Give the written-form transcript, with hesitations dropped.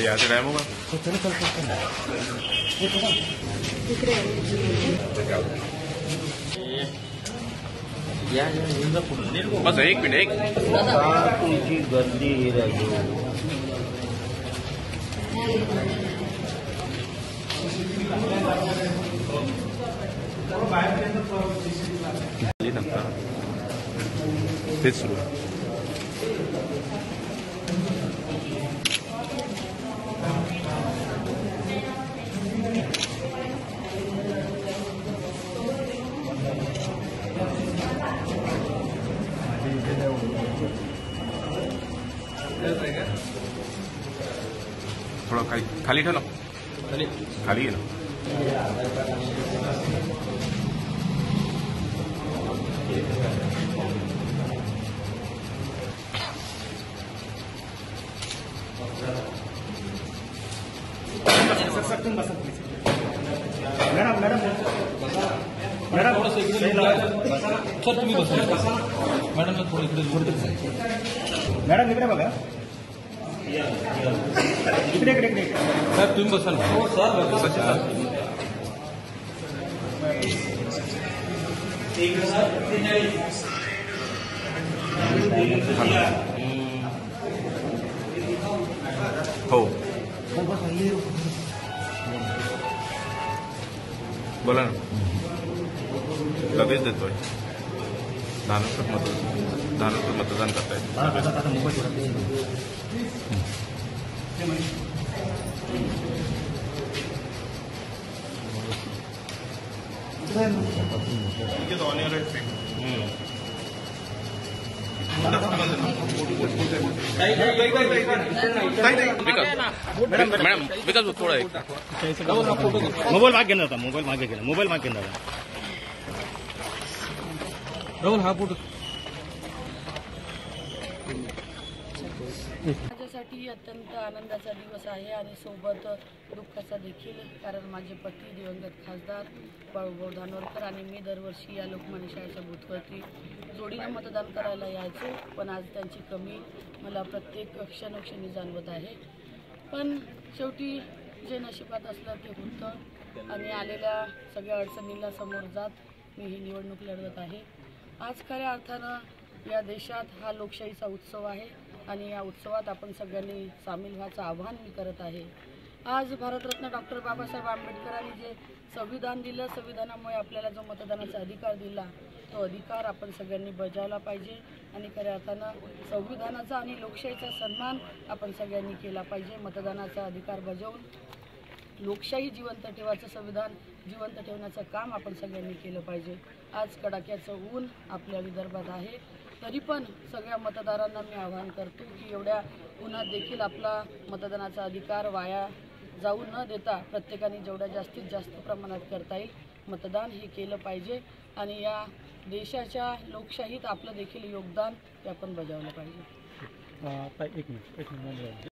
याचं टाइम होगा बस एक मिनिट तुमची गर्दी तेच सुरू थोड़ा खाली ठेव ना खाली आहे ना मॅडम मॅडम मॅडम थोडंसं इकडे सर तुम्ही बसा मॅडम थोडं इकडे मॅडम इकडे बघा इकडे इकडे इकडे सर तुम्ही बसा ना हो सर हो बोला ना लगेच देतोय 10 मतदान करतायत मॅडम विकास थोडा मोबाईल मागे घेणार होता मोबाईल मागे घेणार राहुल हा फोटो माझ्यासाठी अत्यंत आनंदाचा दिवस आहे आणि सोबत दुःखाचा देखील, कारण माझे पती दिवंगत खासदार बाळूभाऊ धानोरकर आणि मी दरवर्षी या लोकमान्य शाळेच्या बूथवरती जोडीनं मतदान करायला यायचो, पण आज त्यांची कमी मला प्रत्येक क्षणोक्षणी जाणवत आहे. पण शेवटी जे नशिबात असलं ते होतं आणि आलेल्या सगळ्या अडचणींना समोर जात मी ही निवडणूक लढवत आहे. आज खऱ्या अर्थानं या देशात हा लोकशाहीचा उत्सव आहे आणि या उत्सवात आपण सगळ्यांनी सामील व्हायचं आवाहन मी करत आहे. आज भारतरत्न डॉक्टर बाबासाहेब आंबेडकरांनी जे संविधान दिलं, संविधानामुळे आपल्याला जो मतदानाचा अधिकार दिला, तो अधिकार आपण सगळ्यांनी बजावला पाहिजे आणि खऱ्या अर्थानं संविधानाचा आणि लोकशाहीचा सन्मान आपण सगळ्यांनी केला पाहिजे. मतदानाचा अधिकार बजावून लोकशाही जिवंत ठेवायचं, संविधान जिवंत ठेवण्याचं काम आपण सगळ्यांनी केलं पाहिजे. आज कडाक्याचं ऊन आपल्या विदर्भात आहे, तरी पण सगळ्या मतदारांना मी आवाहन करतो की एवढ्या उन्हात देखील आपला मतदानाचा अधिकार वाया जाऊ न देता प्रत्येकाने जेवढ्या जास्तीत जास्त प्रमाणात करता येईल मतदान हे केलं पाहिजे आणि या देशाच्या लोकशाहीत आपलं देखील योगदान ते आपण बजावलं पाहिजे. एक मिनिट